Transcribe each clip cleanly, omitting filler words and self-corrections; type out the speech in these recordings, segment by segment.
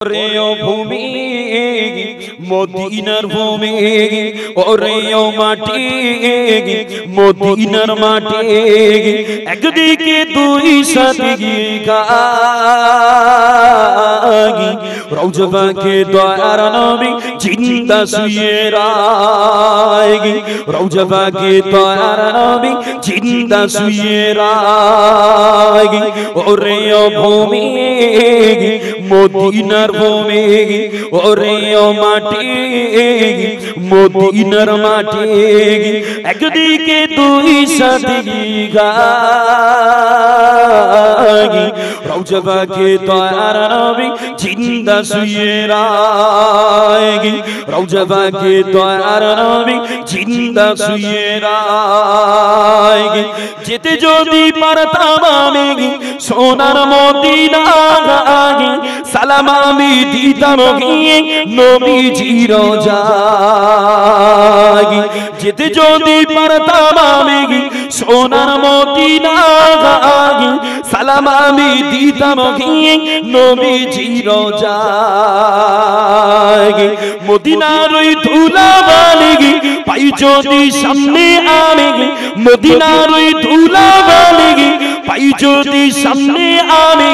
ওরে ও ভূমি মদিনার ভূমি, ওরে ও মাটি মদিনার মাটি, একদিকে দুই সাথী গাগি, রওজা পাকে দয়ার নবী জিন্দা শুয়ে রাগি, রওজা পাকে দয়ার নবী জিন্দা শুয়ে রাগি। ওরে ও ভূমি মদিনার ভূমি, ওরে ও মাটি মদিনার মাটি, একদিকে দুই সাথী গাগি, রওজা পাকে দয়ার নবী জিন্দা শুয়ে রাগি, রওজা পাকে দয়ার নবী জিন্দা শুয়ে রাগি। যেতে যদি পারতাম আমি সোনার মদিনা গাগি, সালাম আমি দিতাম গিয়ে নবীজির রওজায়। যেতে যদি পারতাম আমি সোনার মদিনা গাগি, সালাম আমি দিতাম গিয়ে নবীজির রওজায়। মদিনার ওই ধুলাবালি পাই যদি সামনে আমি, মদিনার ওই ধুলাবালি পাই যদি সামনে আমি,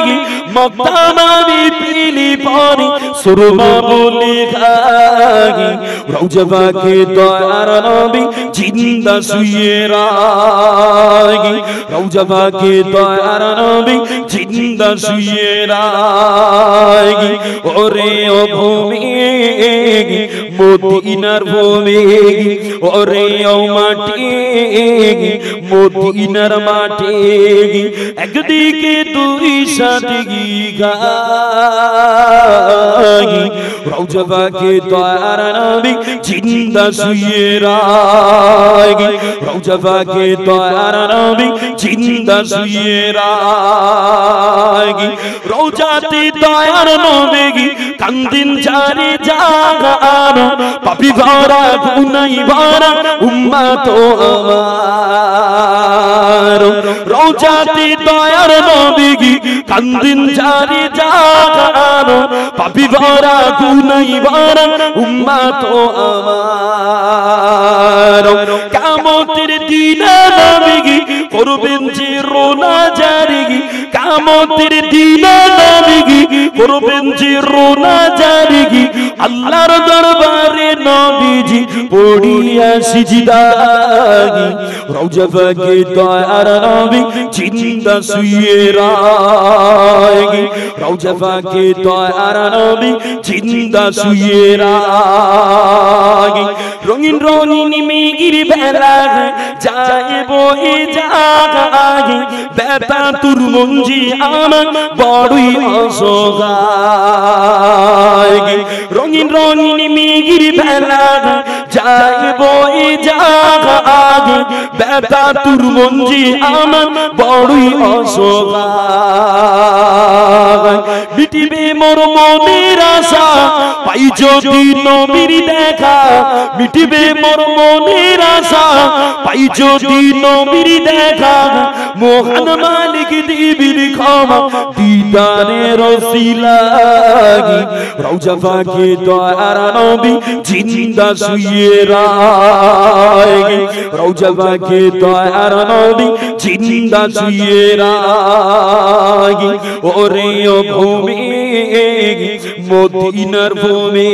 মক্কাম আমি পিলি পরি সুরমা বলে গাগি, রওজা পাকে দয়ার নবী জিন্দা শুয়ে রাগি, রওজা পাকে দয়ার নবী জিন্দা শুয়ে রাগি। ওরে ও ভূমি মদিনার ভূমি, ওরে ও মাটি মদিনার মাটি, একদিকে দুই সাথী গাগি, রওজা পাকে দয়ার নবী জিন্দা শুয়ে রাগি, রওজা পাকে দয়ার নবী জিন্দা শুয়ে রাগি। রওজাতে দয়ার নবী কান্দিন জারে জাগার, পাপী ভরা গুনাই ভরা উম্মত আমার, রওজাতে দয়ার নবী কান্দিন জারে জাগার, পাপী ভরা গুনাই ভরা উম্মত আমার। কিয়ামতের দিনে নবী করবেন যে রোনা জারি, কিয়ামতের দিনে নবী করবেন যে রোনা জারি, আল্লাহর দরবারে নবীজি পড়িয়া সিজদাগি, রওজা পাকে দয়ার নবী জিন্দা শুয়ে রাগি, রওজা পাকে দয়ার নবী জিন্দা শুয়ে রাগি। রঙিন রঙিন মেঘের বেলা যায় বয়ে জাগাগি, বেতা তুর মঞ্জি আমার বড়ই অসহায়। রঙিন রঙিন মেঘের বেলা যায় বয়ে জাগাগি, বেতা তুর মঞ্জি আমার বড়ই অসহায়। মিটিবে মোর মনের আশা পাই যদি নবীর দেখা, মিটিবে মোর মনের আশা পাই যদি নবীর দেখা, মহান মালিক দিবির ক্ষমা দিদারে রসিলাগি, রওজা পাকে দয়ার নবী জিন্দা শুয়ে রাগি, রওজা পাকে দয়ার নবী জিন্দা শুয়ে রাগি। ওরে ও ভূমি মদিনার ভূমি,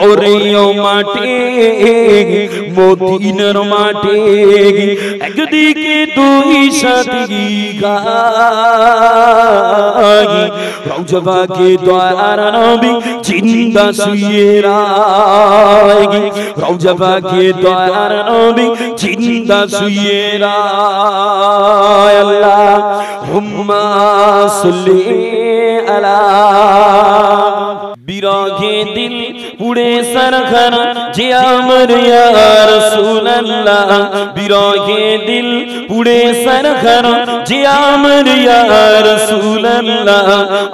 ওরে ও মাটি মদিনার মাটি, একদিকে দুই সাথী গাগি, রওজা পাকে দয়ার নবী জিন্দা শুয়ে রাগি, রওজা পাকে দয়ার নবী জিন্দা শুয়ে রাগি। আল্লাহুম্মা সাল্লি আলা, বিরহে দিল পুড়ে সরখর যে আমার ইয়া রাসূলুল্লাহ বিরহে দিল পুড়ে সরখর যে আমার ইয়া রাসূলুল্লাহ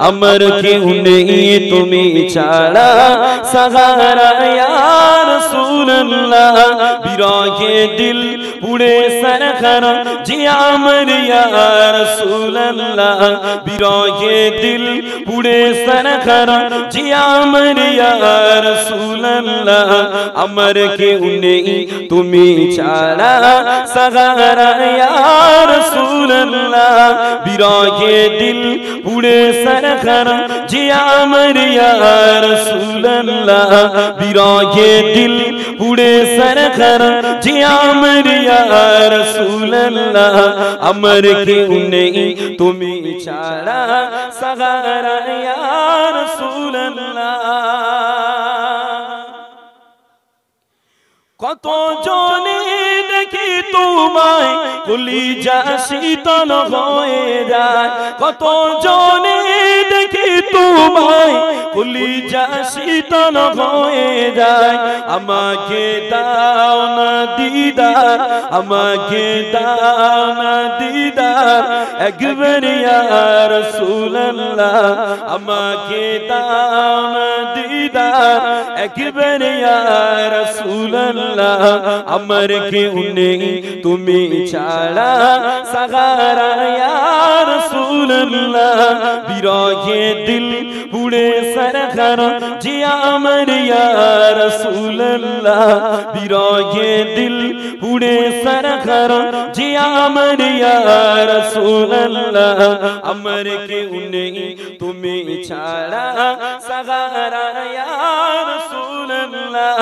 আমার কেউ নেই তুমি ছাড়া সাহারা ইয়া রাসূলুল্লাহ বিরহে দিল পুড়ে সরখর যে আমার ইয়া রাসূলুল্লাহ বিরহে দিল পুড়ে সরখর যে আমার ইয়া রাসূলুল্লাহ আমার কেউ নেই তুমি ছাড়া সাহারা ইয়া রাসূলুল্লাহ বিরহে দিল পুড়ে সরখর যে আমার ইয়া রাসূলুল্লাহ বিরহে দিল পুড়ে সরখর যে আমার ইয়া রাসূলুল্লাহ আমার কেউ নেই তুমি ছাড়া সাহারা ইয়া রাসূলুল্লাহ কত জনে দেখি তোমায় কলিজা শীতল হয়ে যায় কত জনে দেখি তোমায় কলিজা শীতল হয়ে যায় আমাকে দাও না দিদার আমাকে দাও না দিদার একবার ইয়া রাসূলুল্লাহ আমাকে দাও না দিদার একবার ইয়া রাসূলুল্লাহ আমার কেউ নেই তুমি ছাড়া সাহারা ইয়া রাসূলুল্লাহ বিরহে দিল পুড়ে সরখর যে আমার ইয়া রাসূলুল্লাহ বিরহে দিল পুড়ে সরখর যে আমার ইয়া রাসূলুল্লাহ আমার কেউ নেই তুমি ছাড়া সাহারা ইয়া রাসূলুল্লাহ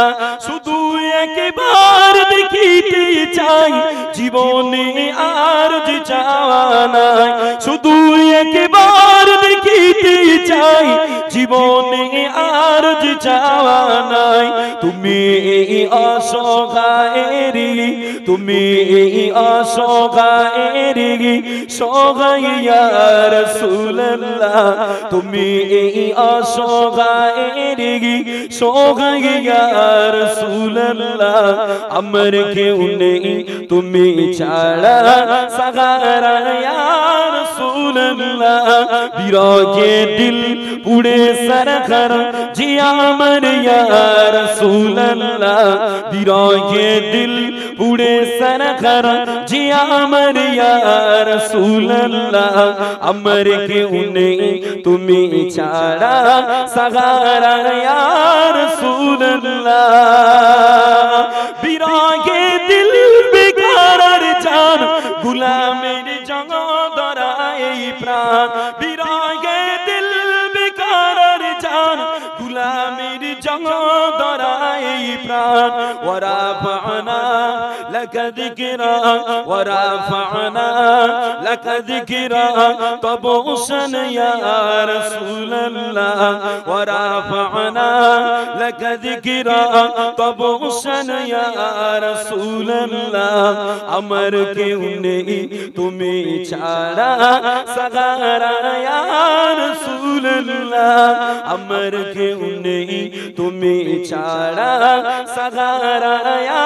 শুধু একবার দেখিতে চাই জীবনে আর যে চাওয়া নাই শুধু একবার দেখিতে চাই জীবনে আর যে চাওয়া নাই তুমি এই অসহায়েরি তুমি এই অসহায়েরি সহায় ইয়া রাসূলুল্লাহ তুমি এই অসহায়েরি সহায় ইয়া রাসূলুল্লাহ আমার কেউ নেই তুমি ছাড়া সাহারা ইয়া রাসূলুল্লাহ বিরহে দিল পুড়ে সরখর যে আমার ইয়া রাসূলুল্লাহ বিরহে দিল পুড়ে সরখর যে আমার ইয়া রাসূলুল্লাহ আমার কেউ নেই তুমি ছাড়া সাহারা ইয়া রাসূলুল্লাহ বিরহে দিল বেকার জান গুলামের জং ধরায় প্রাণ বিরহে দিল বেকার জান গুলামের জং ধরায় প্রাণ ওয়ারাফানা লাক যিকরা ওয়ারাফানা লাক যিকরা তবুশন ইয়া রাসূলুল্লাহ ওয়ারাফানা লাক যিকরা তবুশন ইয়া রাসূলুল্লাহ আমার কেউ নেই তুমি ছাড়া সাহারা ইয়া রাসূলুল্লাহ আমার কেউ নেই তুমি ছাড়া সাহারা ইয়া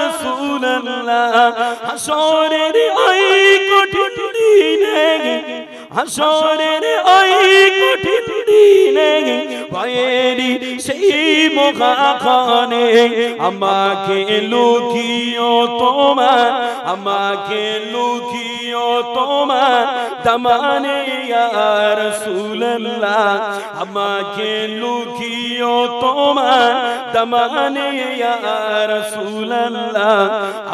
রাসূলুল্লাহ হাসরের ওই কঠিন দিনে হাসরের ওই কঠিন দিনে ভয়েরি সেই মুখাখানে আমাকে লুকিও তোমার আমাকে লুকিও তোমার দামানে ইয়া রাসূলুল্লাহ আমাকে লুকিও তোমার দামানে ইয়া রাসূলুল্লাহ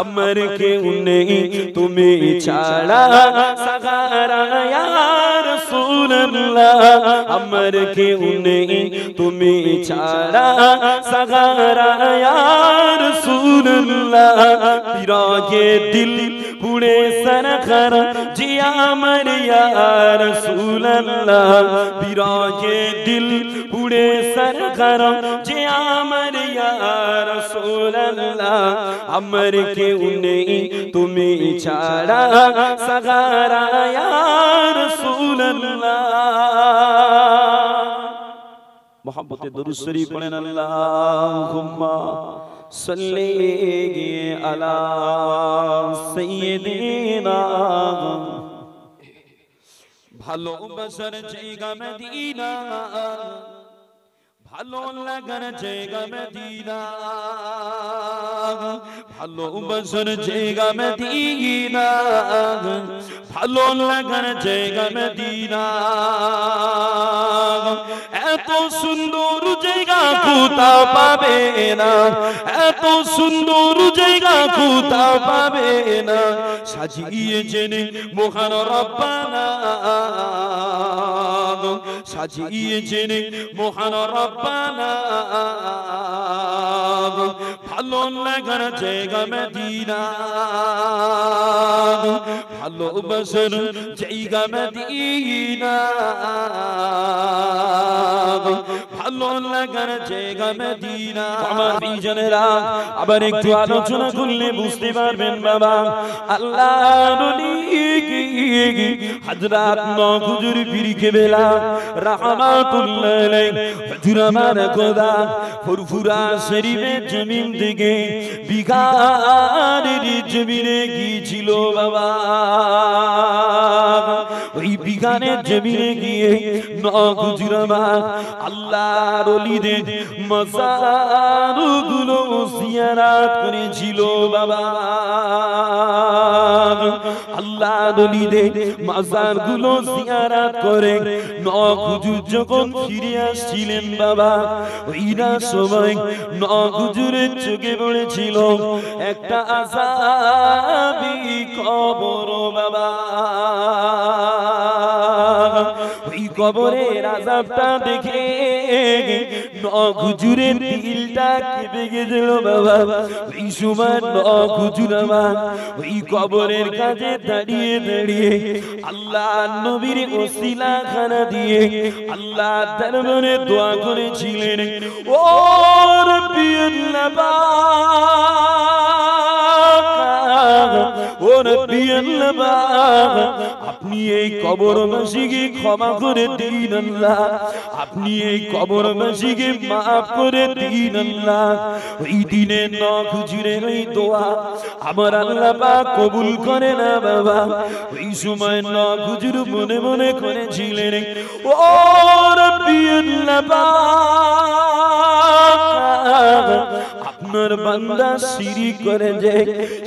আমার কেউ নেই তুমি ছাড়া সাহারা ইয়া রাসূলুল্লাহ আমার কেউ নেই তুমি ছাড়া সাহারা ইয়া রাসূলুল্লাহ বিরহে দিল পুড়ে সরখর যে আমার ইয়া রাসূলুল্লাহ বিরহে দিল পুড়ে সরখর যে আমার ইয়া রাসূলুল্লাহ আমার কেউ নেই তুমি ছাড়া সাহারা ইয়া রাসূলুল্লাহ मोहब्बत दुरूद शरीफ पढ़ें अल्लाहुम्मा सल्ली अला सय्यिदिना ভালোবাসার জায়গা মদিনা ভালো লাগার জায়গা মদিনা ভালোবাসার জায়গা মদিনা ভালো লাগার জায়গা মদিনা এত সুন্দর জায়গা কোথাও পাবে না এত সুন্দর জায়গা কোথাও পাবে না সাজিয়েছেন মহান রব্বানা সাজিয়েছেন মহান রব্বানা ভালো লাগার জায়গা মদিনা ভালোবাসার জায়গা মদিনা ভালো লাগার জায়গা মদিনা আমার বিজনেরা আবার একটু আলোচনা করলে বুঝতে পারবেন বাবা আল্লাহর ওলি হযরত নওহুজুর পীর কেবলা রাহমাতুল্লাহ আলাইহি হুজুর আমার খোদা ফুরফুরা শরীফে জমিন থেকে বিঘারের জমিনে গিয়েছিল বাবা ওই বিঘানের জমিনে গিয়ে নওহুজুর আমার আল্লাহর ওলিদের মাজারগুলো জিয়ারত করেছিল বাবা আল্লাহর ওলিদের মাজারগুলো জিয়ারত করে নওহুজুর যখন ফিরে আসছিলেন বাবা ওই না সময় নওহুজুরের চোখে পড়েছিল একটা আযাবী কবর বাবা ওই কবরের আযাবটা দেখে নওহুজুরের দিলটা কেঁপে গেছিল বাবা ওই সময় নওহুজুর আমার ওই কবরের কাছে দাঁড়িয়ে দাঁড়িয়ে আল্লাহর নবীর ওসিলা খানা দিয়ে আল্লাহর দরবারে দোয়া করেছিলেন ও রব্বি আল্লাহ ও রব্বি আল্লাহ আপনি এই কবরবাসীকে ক্ষমা করে দিন আল্লাহ আপনি এই কবরবাসীকে maaf করে দিন আল্লাহ ওই দিনে নওহুজুরের ওই দোয়া আমার আল্লাহ পাক কবুল করে না বাবা ওই সময় নওহুজুর মনে মনে করেছিলেন ও রব্বি আল্লাহ আপনার বান্দা শিরিক করে যে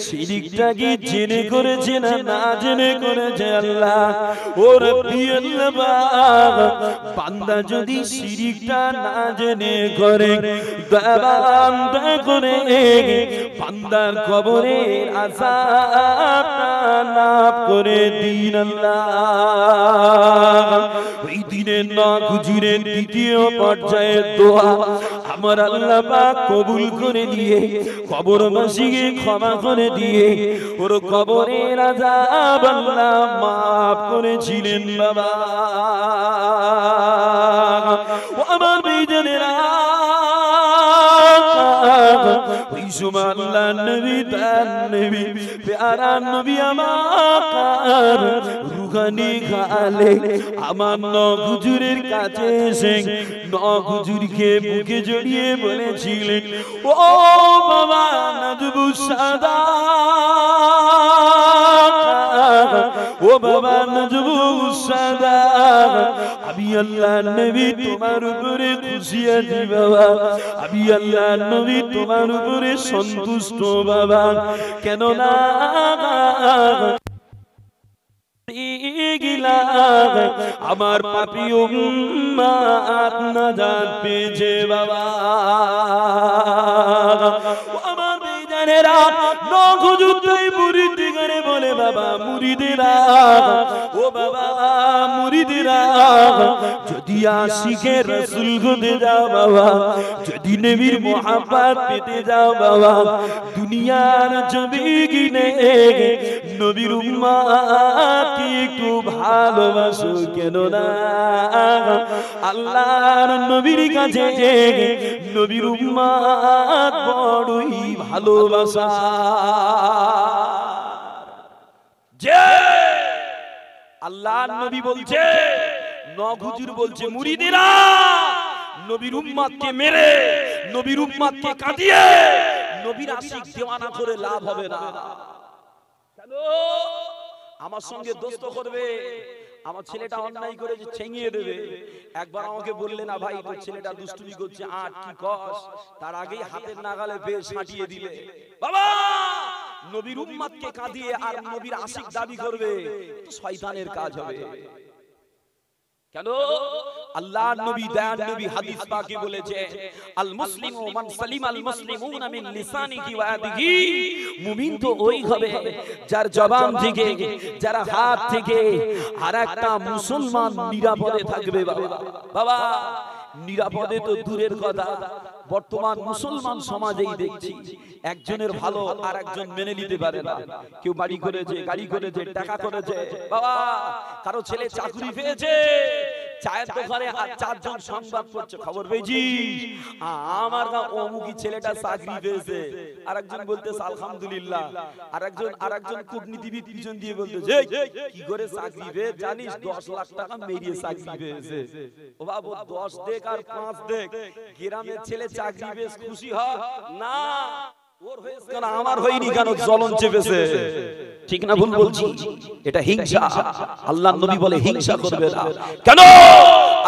শিরিকটা কি জেনে করেছে না না জেনে করেছে আল্লাহ ও রব্বি আল্লাহ বান্দা যদি শিরিকটা না জেনে করে দয়া করে বান্দার কবরের আযাবটা মাফ করে দিন আল্লাহ ওই দিনে নওহুজুরের দ্বিতীয় পর্যায়ের দোয়া আমার আল্লাহ পাক কবুল করে দিয়ে কবরবাসীকে ক্ষমা করে দিয়ে ওর কবরের আযাব আল্লাহ maaf করেছিলেন বাবা ও আমার বিজনেরা ওই সময় আল্লাহ নবী তার নবী প্যারা নবী আমার রুহানি খালে আমার নওহুজুরের কাছে এসে নওহুজুরকে বুকে জড়িয়ে বলেছিলেন ও বাবা নাজবু সাদা ও বাবা নাজবু সাদা আমি আল্লাহর নবী তোমার উপরে খুশি আছি বাবা আমি আল্লাহর নবী তোমার উপরে সন্তুষ্ট বাবা কেন না আমার পাপী উম্মত নাজাত পেয়েছে বাবা আমার বেজানেরা নওহুজুর তাই মুরিদ করে বলে বাবা মুরিদেরা ও বাবা মুরিদেরা যদি আশিকে রাসূল হতে যাও বাবা যদি নবীর মোহাব্বত পেতে যাও বাবা দুনিয়ার জমিনে নবীর উম্মত একটু ভালোবাসো কেন না আল্লাহর নবীর কাছে নবীর উম্মত বড়ই ভালোবাসা যে আল্লাহর নবী বলছে নওহুজুর বলছে মুরিদেরা নবীর উম্মতকে মেরে নবীর উম্মতকে কাঁদিয়ে নবীর আশিক দেওয়ানা করে লাভ হবে না। কেন? আমার সঙ্গে দোস্ত করবে, আমার ছেলেটা অন্যায় করেছে ছেঙিয়ে দেবে। একবার আমাকে বললে না ভাই তোর ছেলেটা দুষ্টুমি করছে, আট কি কস, তার আগেই হাতের নাগালে বেশ ছাটিয়ে দিলে। বাবা নবীর উম্মতকে কাঁদিয়ে আর নবীর আশিক দাবি করবে, তো শয়তানের কাজ হবে। কেন? আল্লাহর নবী দয়ার নবী হাদিস পাকে বলেছে, আল মুসলিমু মান সালিমাল মুসলিমুনা মিন লিসানিহি ওয়া ইয়াদিহি। মুমিন তো ওই হবে যার জবান থেকে, যার হাত থেকে আরেকটা মুসলমান নিরাপদে থাকবে। বাবা নিরাপদে তো দূরের কথা, বর্তমান মুসলমান সমাজেই দেখছি একজনের ভালো আর একজন মেনে নিতে পারে না। কেউ বাড়ি করেছে, গাড়ি করেছে, টাকা করেছে, বাবা কারো ছেলে চাকরি পেয়েছে, চায়ের দোকানে আর চারজন সংবাদ পড়ছে, খবর পেয়েছি আমার অমুকি ছেলেটা চাকরি পেয়েছে, আরেকজন বলতেছে আলহামদুলিল্লাহ, আরেকজন কূটনীতিবিদ পিছন দিয়ে বলতেছে কি করে চাকরি পেয়ে জানিস, 10 লাখ টাকা মেরিয়ে চাকরি পেয়েছে। ও বাবু 10 দেখ আর 5 দেখ, গ্রামের ছেলে চাকরি পেয়ে খুশি হয় না, ওর হয়েছে কেন আমার হয়নি কেন, জ্বলন চেপেছে। ঠিক না ভুল বলছি? এটা হিংসা। আল্লাহর নবী বলে হিংসা করবে না। কেন?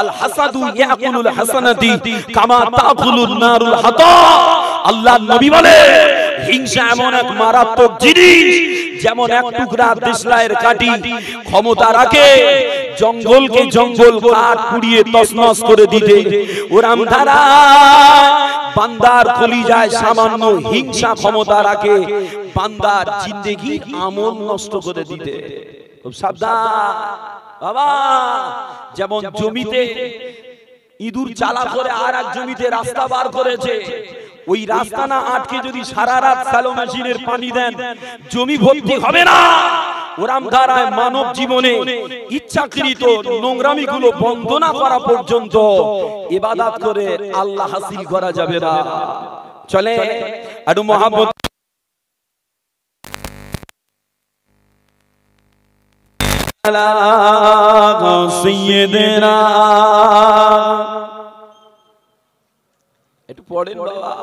আল হাসাদু ইয়াকুলুল হাসানাতি কামা তাকুলুন নারুল হাতা। আল্লাহর নবী বলে হিংসা এমন এক মারাত্মক জিনিস, যেমন এক টুকরা দেশলাইয়ের কাঠি ক্ষমতা রাখে জঙ্গলকে জঙ্গল কাঠ পুড়িয়ে তছনছ করে দিতে, ওরাম ধারা বান্দার কলিজায় সামান্য হিংসা ক্ষমতা রাখে বান্দার জিন্দেগি আমল নষ্ট করে দিতে। খুব সাবধান বাবা। যেমন জমিতে ইঁদুর চালা করে আর এক জমিতে রাস্তা বার করেছে, ওই রাস্তা না আটকে যদি সারা রাত স্যালো মেশিনের পানি দেন জমি ভর্তি হবে না। ওরাম ধারায় মানব জীবনে ইচ্ছাকৃত নোংরামি গুলো বন্ধ না করা পর্যন্ত ইবাদত করে আল্লাহ হাসিল করা যাবে না। চলে একটু মহব্বত একটু পড়েন বাবা,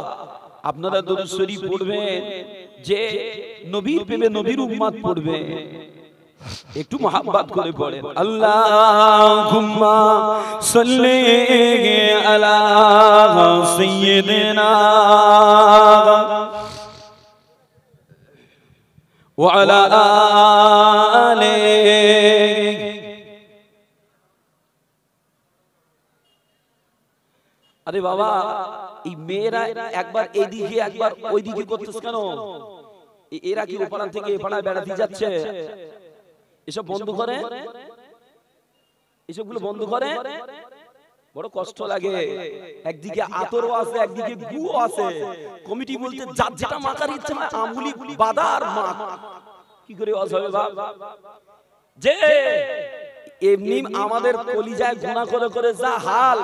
আপনারা দরুদ শরীফ পড়বেন, যে নবীর প্রেমে নবীর উম্মত পড়বে, একটু মহব্বত করে পড়েন। আল্লাহুম্মা সাল্লি আলা সাইয়্যিদিনা ওয়া আলা আলিহি। আরে বাবা এই মেয়েরা একবার এইদিকে একবার ওইদিকে করতেছ কেন? এরা কি ওপাড়া থেকে এপাড়ায় বেড়াতে যাচ্ছে? এসব বন্ধ করে, এসবগুলো বন্ধ করে। বড় কষ্ট লাগে। একদিকে আতরও আছে, একদিকে গুও আছে। কমিটি বলতে যার যেটা মাখার ইচ্ছে হয় আমুলি বাদার মাখ। কি করে ওয়াজ হবে বাবা? যে এমনি আমাদের কলিজায় গুনাহ করে করে যা হাল,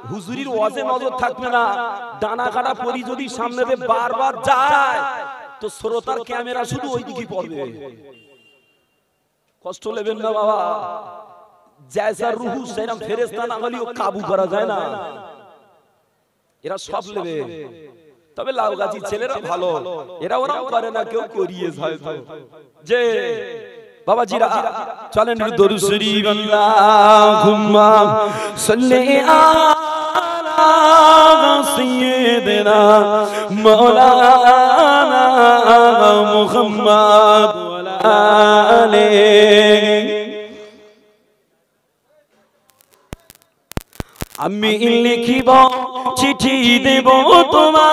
হুজুরির ওয়াজে নজর থাকবে না। ডানা কাটা পরি যদি সামনে দিয়ে বারবার যায় তো শ্রোতার ক্যামেরা শুধু ওইদিকে পড়বে। কষ্ট নেবেন না বাবা। জয়সার রুহু সেরকম ফেরেশতা না হলেও কাবু করা যায় না। এরা সব নেবে। তবে লাউগাছি ছেলেরা ভালো, এরা ওরাও করে না, কেউ করিয়ে যায়। যে বাবাজিরা চলেন দরুদ শরীফ। আল্লাহুম্মা সাল্লি আলা সাইয়্যিদিনা মাওলানা মুহাম্মদ ওয়া আলা আলিহি। আমি লিখিব চিঠি দেব তোমায়,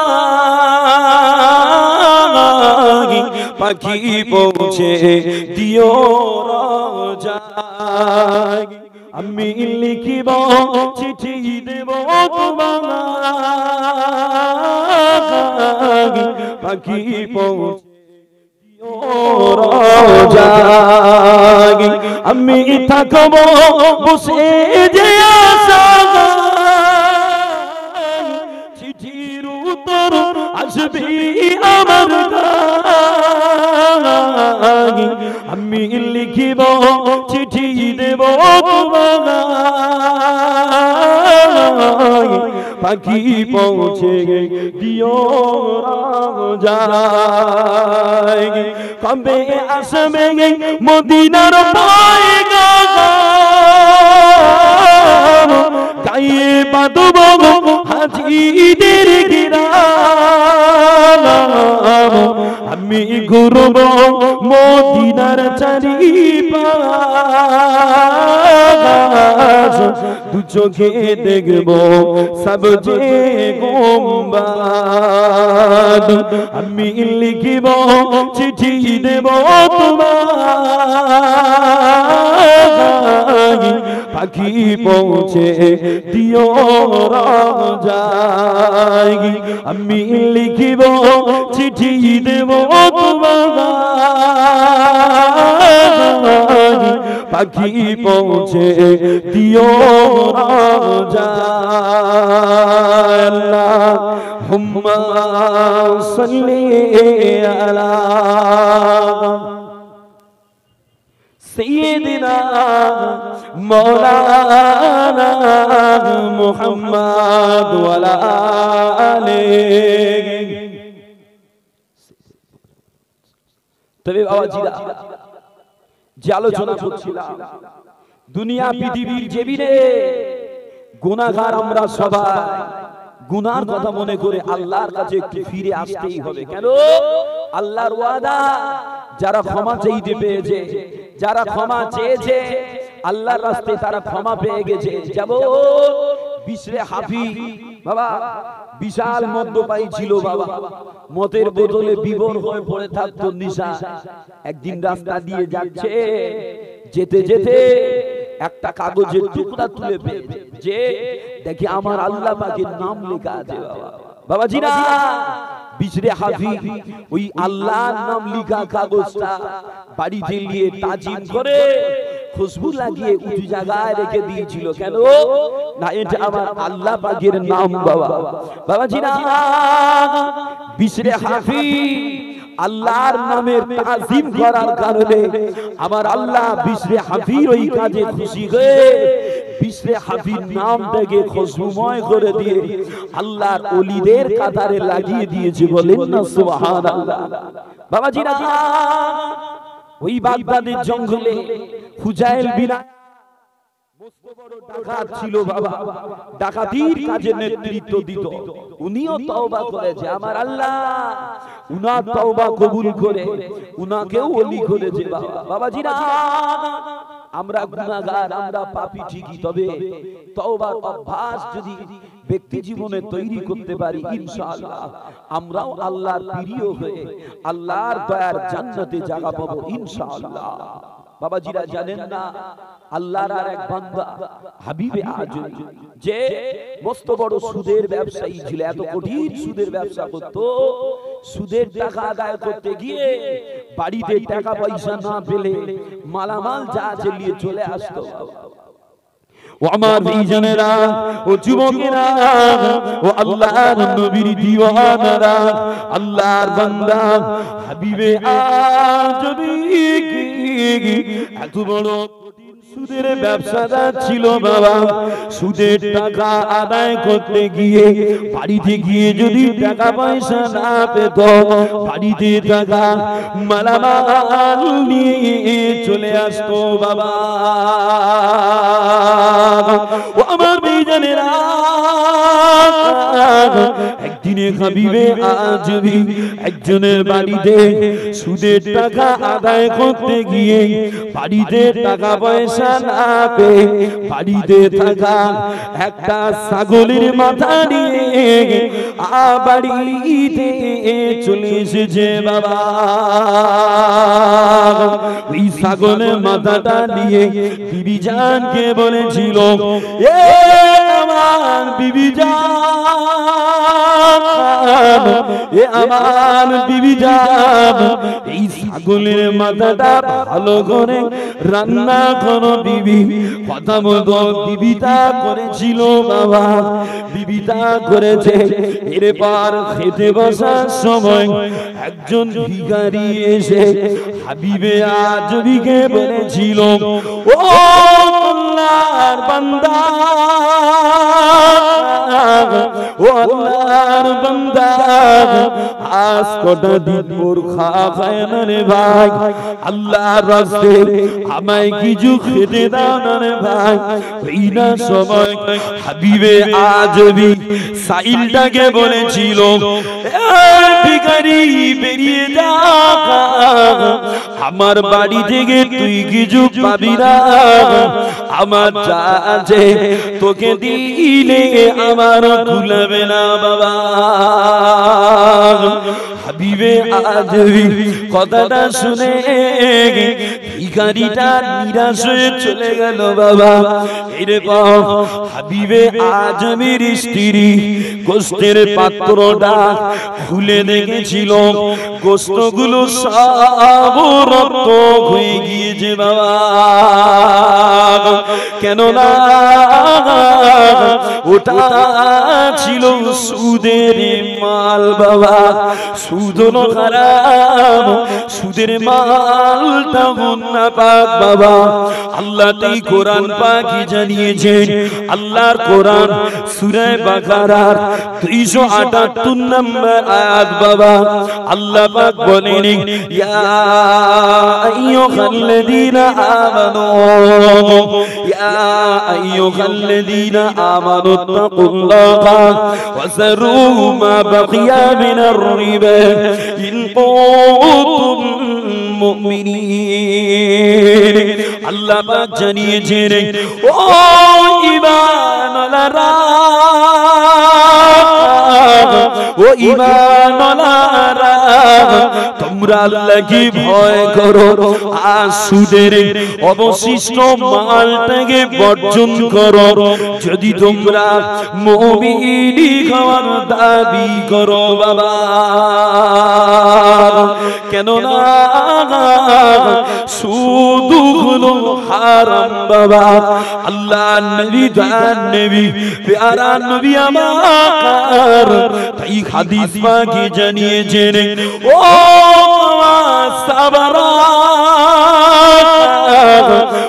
পাখি পৌঁছে দিও রাজায়। আমি লিখিব চিঠি দেব তোমায়, পাখি পৌঁছে রাজায়। আমি থাকব বসে যে চিঠির উত্তর আসবি আমার গায়ে। আমি লিখিব চিঠি দেব তোমায়, পাখি পৌঁছে দিও যায় কবে আসবে মদিনার পয়গাম গায়ে বাঁধব হাজিদের গিরাম আমি ঘুরব মদিনার চারিপাশ দু চোখে দেখব সবজে গুম্বাদ আমি লিখিব চিঠি দেব তোমায় পাখি পৌঁছে দিও রাজায় আমি লিখিব চিঠি দেব তোমায় পাখি পৌঁছে দিও রাজায় আল্লাহুম্মা সাল্লি আলা سيدنا مولانا محمد وعلى آله তবে বাবাজিরা যে আলোচনা করছিলাম দুনিয়া পৃথিবীর জমিনে গুনাহগার আমরা সবাই গুনার কথা মনে করে আল্লাহর কাছে একটু ফিরে আসতেই হবে কেন আল্লাহর ওয়াদা যারা ক্ষমা চাইতে পেয়েছে যারা ক্ষমা চেয়েছে আল্লাহর রাস্তায় তারা ক্ষমা পেয়ে গেছে যেমন বিশরে হাফি বাবা বিশাল মদ্যপায়ী ছিল বাবা মদের বোতলে বিভোর হয়ে পড়ে থাকতো নিশা একদিন রাস্তা দিয়ে যাচ্ছে যেতে যেতে একটা কাগজের টুকরা তুলে পেয়েছে যে দেখি আমার আল্লাহ পাকের নাম লেখা আছে বাবা বাবাজিরা বিশরে হাফি ওই আল্লাহর নাম লেখা কাগজটা বাড়িতে নিয়ে তাজিম করে খুশবু লাগিয়ে উঁচু জায়গায় রেখে দিয়েছিল কেন না এটা আমার আল্লাহ পাকের নাম বাবা বাবাজিরা বিশরে হাফি আল্লাহর নামের তাজিম করার কারণে আমার আল্লাহ বিশরে হাফির ওই কাজে খুশি হয়ে বিশরে হাফির নামটাকে খুশবুময় করে দিয়ে আল্লাহর ওলিদের কাতারে লাগিয়ে দিয়েছে বলেন না সুবহানাল্লাহ বাবাজিরা ওই বাগদাদের জঙ্গলে ফুজাইল বিন মস্ত বড় ডাকাত ছিল বাবা ডাকাতির কাজে নেতৃত্ব দিত উনিও তওবা করেছে আমার আল্লাহ উনার তওবা কবুল করে উনাকেও ওলি করেছে বাবা বাবাজিরা আমরা গুনাহগার আমরা পাপী ঠিকই তবে তওবার অভ্যাস যদি ব্যক্তি জীবনে তৈরি করতে পারি ইনশাআল্লাহ আমরাও আল্লাহর প্রিয় হয়ে আল্লাহর দয়ার জান্নাতে জায়গা পাবো ইনশাআল্লাহ বাবাজিরা জানেন না আল্লাহর আর এক বান্দা হাবিবে আজম যে মস্ত বড় সুদের ব্যবসায়ী ছিল এত কঠিন সুদের ব্যবসা করত সুদের টাকা আদায় করতে গিয়ে বাড়িতে টাকা পয়সা না পেলে মালামাল যা নিয়ে চলে আসতো ও আমার ভাইজানেরা ও যুবকেরা ও আল্লাহর নবীর দিওয়ানারা আল্লাহর বান্দা হাবিবে আজম এত বড় সুদের ব্যবসাটা ছিল বাবা সুদের টাকা আদায় করতে গিয়ে বাড়িতে গিয়ে যদি টাকা পয়সা না পেত বাড়িতে টাকা মালামাল নিয়ে চলে আসতো বাবা ও আমার ভাইজানেরা একদিনে হাবিবে আজমি একজনের বাড়িতে সুদের টাকা আদায় করতে গিয়ে বাড়িতে টাকা পয়সা না পেয়ে বাড়িতে থাকা একটা ছাগলের মাথা নিয়ে বাড়িতে চলে এসেছে বাবা ওই ছাগলের মাথাটা নিয়ে বিবি জানকে বলেছিল এ আমার বিবি জান এ আমার বিবি জান এই ছাগলের মাথাটা ভালো করে রান্না করো বিবি কথা মতো বিবিতা করেছিল বাবা বিবিতা করেছে এরপর খেতে বসার সময় একজন ভিখারি এসে হাবিবে আজমিকে বলেছিল ও আল্লাহর বান্দা ও আল্লাহর বান্দা আজ কটা দিন মোর খাওয়া খায় না রে ভাই, আল্লাহর রাস্তে আমায় কিছু খেতে দাও না রে ভাই। এই না সময় হাবিবে আজমি সাইলটাকে বলেছিল, ভিখারি বেরিয়ে যা, আমার বাড়ি থেকে তুই কিছু পাবি না, আমার যা আছে তোকে দিলে আমার ভুলবে না বাবা। হাবিবে আজমি কথাটা শুনে ভিখারিটা নিরাশ হয়ে চলে গেল বাবা। এরপর হাবিবে আজমির স্ত্রী গোস্তের পাত্রটা খুলে দেখেছিল, গোস্তগুলো সব রক্ত হয়ে গিয়েছে বাবা। কেননা ওটা ছিল সুদের মাল বাবা। সুদ হারাম, সুদের মালটা গুনাহ পাক বাবা। আল্লাহ তাই কোরআন পাকে জানিয়েছেন, আল্লাহর কোরআন সূরা বাকারার 278 নম্বর আয়াত বাবা। আল্লাহ পাক বলেন, ইয়া আইয়ুহাল্লাযীনা আমানু, ইয়া আইয়ুহাল্লাযীনা আমানু তাকুল্লাহা ওয়া যারু মা বাকিয়া মিনার রিবা ইন কুনতুম মুমিনিন। আল্লাহ পাক জানিয়েছেন, ও ঈমানওয়ালারা, ও ঈমানওয়ালারা, তোমরা আল্লাহকে ভয় করো আর সুদের অবশিষ্ট মালটাকে বর্জন করো যদি তোমরা মুমিন হওয়ার দাবি করো বাবা। কেননা সুদ হলো হারাম বাবা। আল্লাহ নবী জান নবী প্যারা নবী আমার তাই হাদিস পাকে জানিয়েছেন, ও সাবারা,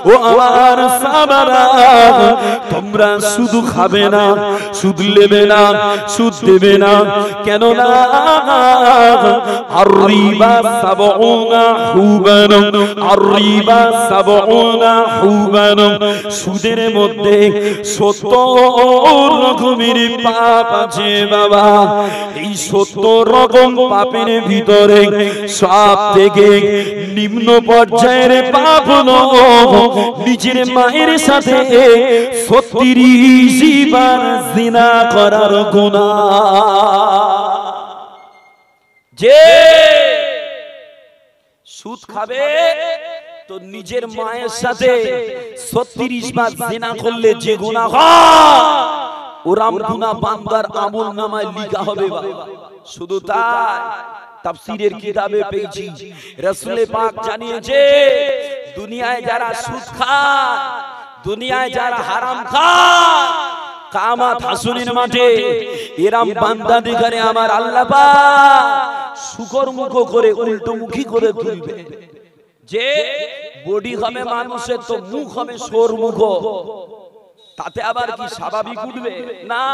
ও আমার সাবারা, তোমরা শুধু খাবে না, সুদ নেবে না, সুদ দেবে না। কেননা আর-রিবা সাবউনা হুবান, আর-রিবা সাবউনা হুবান, সুদের মধ্যে 70 রকমের পাপ আছে বাবা। এই 70 রকম পাপের ভিতরে সব থেকে নিম্ন পর্যায়ের পাপ হলো নিজের মায়ের সাথে 36 বার জিনা করার গুনাহ। যে সুদ খাবে তো নিজের মায়ের সাথে 36 বার জিনা করলে যে গুনাহ হয়, ওরম গুনাহ বান্দার আমলনামায় লেখা হবে বাবা। শুধু তাই, তাফসীরের কিতাবে পেয়েছি রাসূল পাক জানিয়েছে, দুনিয়ায় যারা সুদ খায়, দুনিয়ায় যারা হারাম খায়, কিয়ামত হাসরের মাঠে এরম বান্দা দিগারে আমার আল্লাহ পাক শুকরমুখ করে উল্টোমুখী করে তুলবে। যে বডি হবে মানুষের, তো মুখ হবে সোরমুখ, তাতে আবার কি স্বাভাবিক উঠবে না?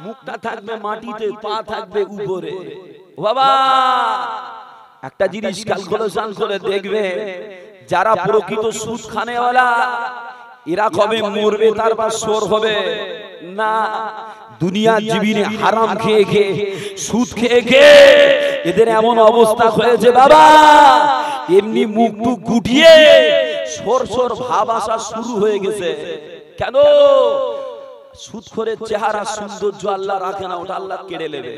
মুখটা থাকবে মাটিতে, পা থাকবে উপরে বাবা। একটা জিনিস ক্যালকুলেশন করে দেখবে, যারা প্রকৃত সুদ খানেওয়ালা এরা কবে মরবে তারপর সোর হবে না। দুনিয়া জীবনে হারাম খেয়ে খেয়ে, সুদ খেয়ে খেয়ে এদের এমন অবস্থা হয়েছে বাবা, এমনি মুখ টুক গুটিয়ে সোর সোর ভাব আসা শুরু হয়ে গেছে। কেন? সুদখোরের চেহারা সৌন্দর্য আল্লাহ রাখে না, ওটা আল্লাহ কেড়ে নেবে।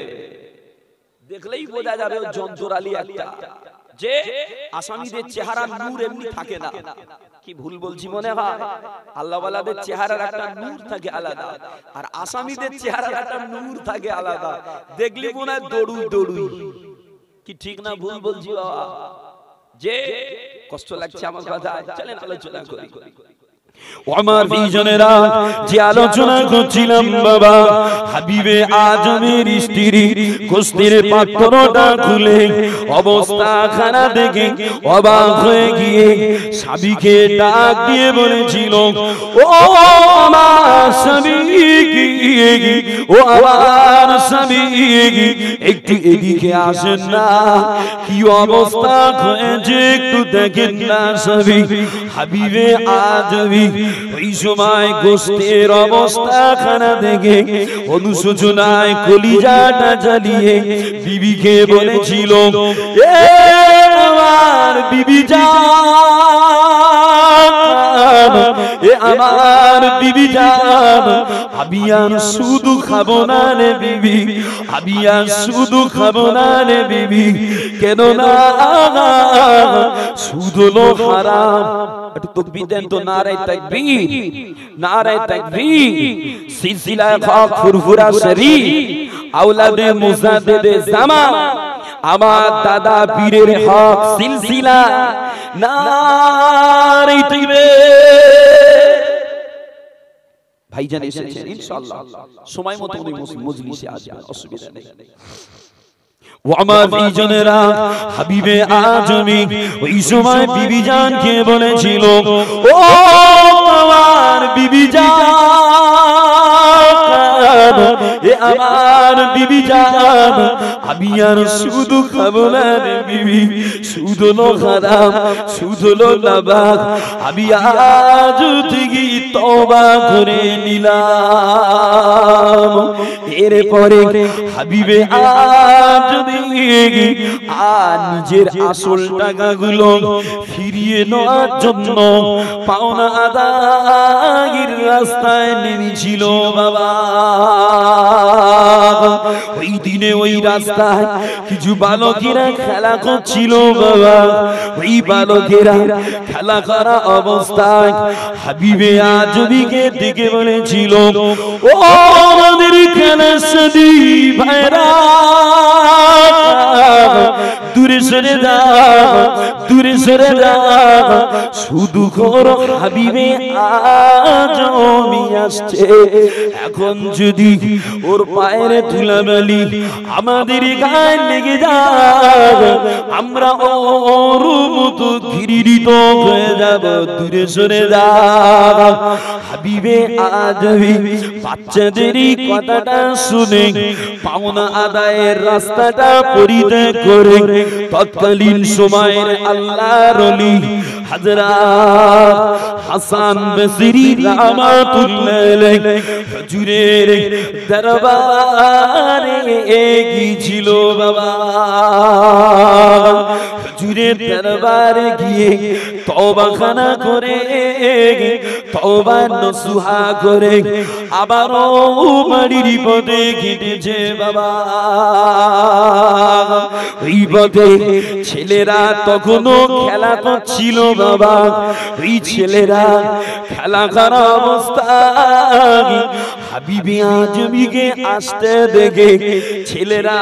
দেখলেই বোঝা যাবে ও যন্ত্রালী একটা। যে আসামীদের চেহারা নূর এমনি থাকে না। কি ভুল বলছি মনে হয়? আল্লাহ ওয়ালাদের চেহারার একটা নূর থাকে আলাদা, আর আসামীদের চেহারার একটা নূর থাকে আলাদা। দেখলি মনে হয় দড়ুই দড়ুই। কি ঠিক না ভুল বলছি বাবা? যে কষ্ট লাগছে আমার কথা, চলেন আলোচনা করি। আমার বিজনেরা যে আলোচনা করছিলাম বাবা, হাবিবে আজমের স্ত্রী গোস্তের পাত্রটা খুলে অবস্থা খারাপ দেখে অবাক হয়ে গিয়ে স্বামীকে ডাক দিয়ে বলেছিল, ও আমার স্বামী, ও আমার স্বামী, একটু এদিকে আসেন না, কি অবস্থা হয়েছে একটু দেখেন না স্বামী। হাবিবে আজমি ওই সময় গোস্তের অবস্থা খারাপ দেখে অনুশোচনায় কলিজাটা জ্বালিয়ে বিবিকে বলেছিল, এ আমার বিবি জান, এ আমার বিবি জান, আমি আর শুধু খাবো না রে বিবি, আমি আর শুধু খাবো না রে বিবি, কেন না সুদ হলো হারাম। একটু তাকবীর দেন তো, নারায়ে তাকবীর, নারায়ে তাকবীর। সিলসিলায়ে হক ফুরফুরা শরীফ, আওলাদে মুজাদ্দিদে জামান, আমার দাদা পীরের হক সিলসিলা, নারায়ে তাকবীর। ভাইজান এসেছেন ইনশাআল্লাহ, সময় মতো উনি মজলিসে আসবেন, অসুবিধা নেই। ও আমার বিজনেরা, হাবিবে আজমি ওই সময় বিবি জানকে বলেছিল, ও আমার বিবি জান, এ আমার বিবি জান, আমি আর শুধু খাবো না রে বিবি, সুদ হলো হারাম, সুদ হলো নাবাক, আমি আজ থেকে তওবা করে নিলাম। এরপরে হাবিবে আজমি আর নিজের আসল টাকাগুলো ফিরিয়ে নেওয়ার জন্য পাওনা আদায়ের রাস্তায় নেমেছিল বাবা। ওই দিনে ওই রাস্তায় কিছু বালকেরা খেলা করছিল বাবা। ওই বালকেরা খেলা করা অবস্থায় হাবিবে আজমিকে ডেকে বলেছিল, ও আমাদের খেলার সাথী ভাইরা, দূরে সরে যাও, দূরে সরে যাও, শুধু ঘোর হাবিবে আজমি আসছে, এখন যদি ওর পায়ের ধুলাবালি আমাদের গায়ে লেগে যায়, আমরা ওর মতো ঘৃণিত হয়ে যাব, দূরে সরে যাও। হাবিবে আজমি বাচ্চাদের কথাটা শুনে পাওনা আদায়ের রাস্তাটা পরিত্যাগ করে তৎকালীন সময়ের আল্লাহর ওলি হযরত হাসান বসরি রাহমাতুল্লাহ আলাইহি হুজুরের দরবারে গিয়েছিল বাবা। হুজুরের দরবারে গিয়ে তওবাখানা করে, তওবা নসুহা করে আবারও বাড়ির পথে হেঁটেছে বাবা। ওই পথে ছেলেরা তখনও খেলা করছিল বাবা। ওই ছেলেরা খেলা করা অবস্থায় হাবিবে আজমিকে আসতে দেখে ছেলেরা